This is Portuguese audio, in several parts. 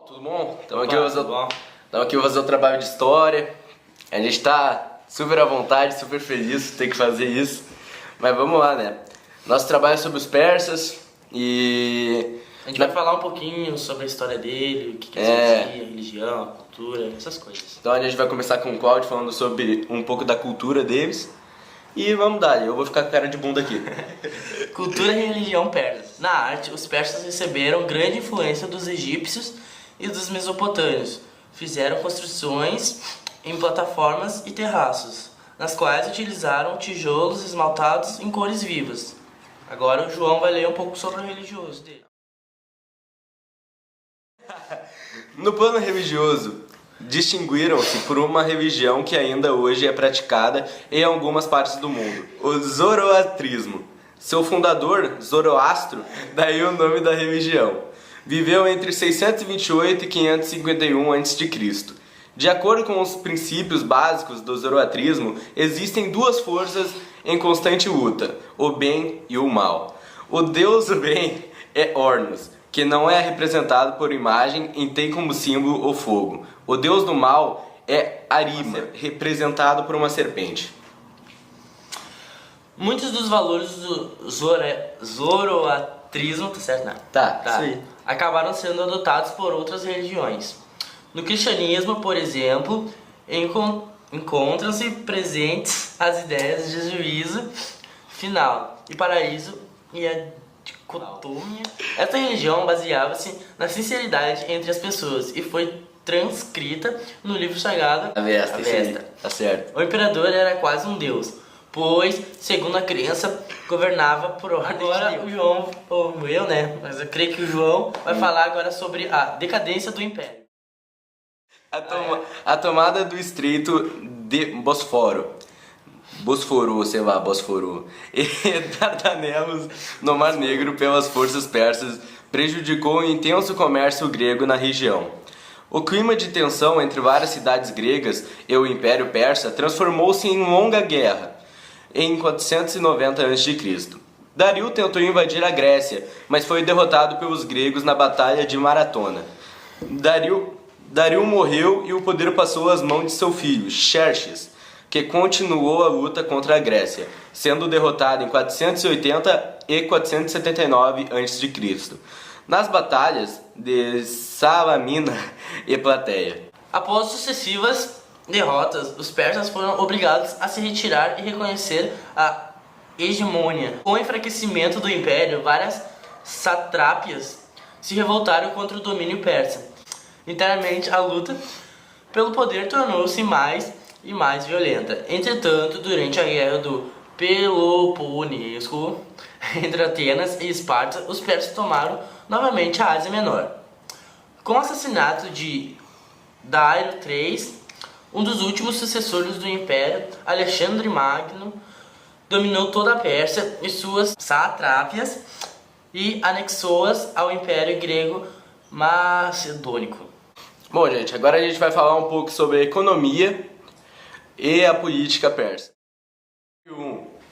Tudo bom? Tudo bom. Estamos aqui fazer o trabalho de história. A gente está super à vontade, super feliz de ter que fazer isso. Mas vamos lá, né? Nosso trabalho é sobre os persas e... A gente vai falar um pouquinho sobre a história dele, o que eles faziam, a religião, a cultura, essas coisas. Então a gente vai começar com o Cláudio falando sobre um pouco da cultura deles. E vamos dar, eu vou ficar com cara de bunda aqui. Cultura e religião persas. Na arte, os persas receberam grande influência dos egípcios e dos mesopotâmios. Fizeram construções em plataformas e terraços, nas quais utilizaram tijolos esmaltados em cores vivas. Agora o João vai ler um pouco sobre o religioso dele. No plano religioso, distinguiram-se por uma religião que ainda hoje é praticada em algumas partes do mundo, o zoroastrismo. Seu fundador, Zoroastro, daí o nome da religião. Viveu entre 628 e 551 a.C. De acordo com os princípios básicos do zoroastrismo, existem duas forças em constante luta, o bem e o mal. O deus do bem é Hornos, que não é representado por imagem e tem como símbolo o fogo. O deus do mal é Arima, representado por uma serpente. Muitos dos valores do zoroastrismo, tá certo, né? Tá. Isso aí. Acabaram sendo adotados por outras religiões. No cristianismo, por exemplo, encontram-se presentes as ideias de juízo final e paraíso e a dicotomia. Esta religião baseava-se na sinceridade entre as pessoas e foi transcrita no livro sagrado Avesta. Tá certo. O imperador era quase um deus, pois, segundo a crença, governava por ordem de Deus. Agora o João, ou eu, né? Mas eu creio que o João vai falar agora sobre a decadência do império. A tomada do estreito de Bósforo, e Dardanelos no Mar Negro pelas forças persas prejudicou o intenso comércio grego na região. O clima de tensão entre várias cidades gregas e o Império Persa transformou-se em longa guerra em 490 a.C. Dario tentou invadir a Grécia, mas foi derrotado pelos gregos na Batalha de Maratona. Dario morreu e o poder passou às mãos de seu filho, Xerxes, que continuou a luta contra a Grécia, sendo derrotado em 480 e 479 a.C., nas batalhas de Salamina e Plateia. Após sucessivas derrotas, os persas foram obrigados a se retirar e reconhecer a hegemonia. Com o enfraquecimento do império, várias satrápias se revoltaram contra o domínio persa. Internamente, a luta pelo poder tornou-se mais e mais violenta. Entretanto, durante a guerra do Peloponeso, entre Atenas e Esparta, os persas tomaram novamente a Ásia Menor. Com o assassinato de Dário III, um dos últimos sucessores do Império, Alexandre Magno dominou toda a Pérsia e suas satrápias e anexou-as ao Império Grego Macedônico. Bom, gente, agora a gente vai falar um pouco sobre a economia e a política persa.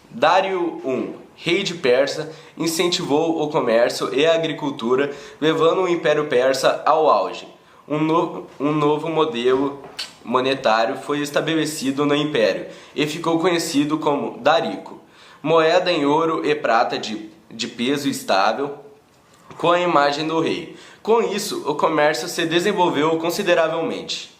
Dário I, rei de Persa, incentivou o comércio e a agricultura, levando o Império Persa ao auge. Um novo modelo monetário foi estabelecido no Império e ficou conhecido como Darico, moeda em ouro e prata de peso estável, com a imagem do rei. Com isso, o comércio se desenvolveu consideravelmente.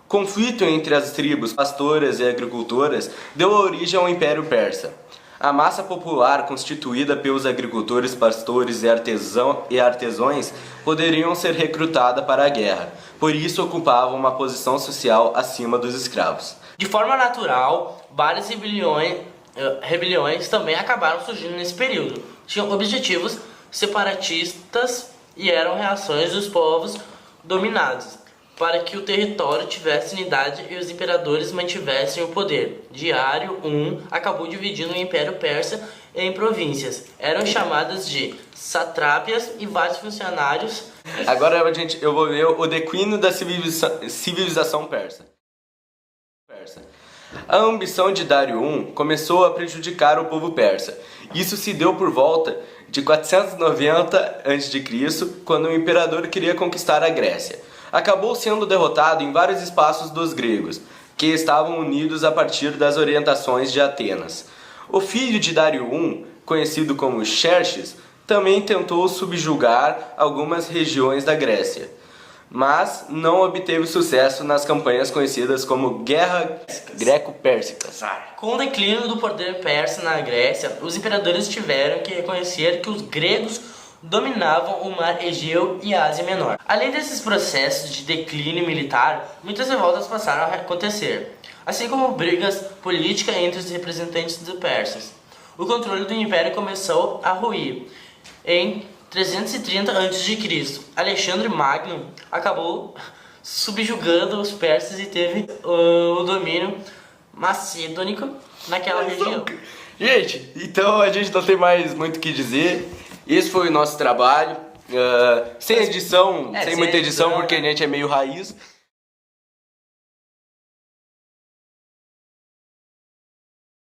Conflito entre as tribos pastoras e agricultoras deu origem ao Império Persa. A massa popular, constituída pelos agricultores, pastores e artesãos, poderiam ser recrutada para a guerra, por isso ocupavam uma posição social acima dos escravos. De forma natural, várias rebeliões também acabaram surgindo nesse período. Tinham objetivos separatistas e eram reações dos povos dominados, para que o território tivesse unidade e os imperadores mantivessem o poder. Dário I acabou dividindo o Império Persa em províncias. Eram chamadas de satrápias e vários funcionários. Agora, eu vou ver o declínio da civilização persa. A ambição de Dário I começou a prejudicar o povo persa. Isso se deu por volta de 490 a.C., quando o imperador queria conquistar a Grécia. acabou sendo derrotado em vários espaços dos gregos, que estavam unidos a partir das orientações de Atenas. O filho de Dário I, conhecido como Xerxes, também tentou subjugar algumas regiões da Grécia, mas não obteve sucesso nas campanhas conhecidas como Guerra Greco-Pérsica. Com o declínio do poder persa na Grécia, os imperadores tiveram que reconhecer que os gregos dominavam o mar Egeu e a Ásia Menor. Além desses processos de declínio militar, muitas revoltas passaram a acontecer, assim como brigas políticas entre os representantes dos persas. O controle do império começou a ruir. Em 330 a.C., Alexandre Magno acabou subjugando os persas e teve o domínio macedônico naquela região. Gente, então a gente não tem mais muito o que dizer. Esse foi o nosso trabalho. Sem edição, sem muita edição, porque a gente é meio raiz.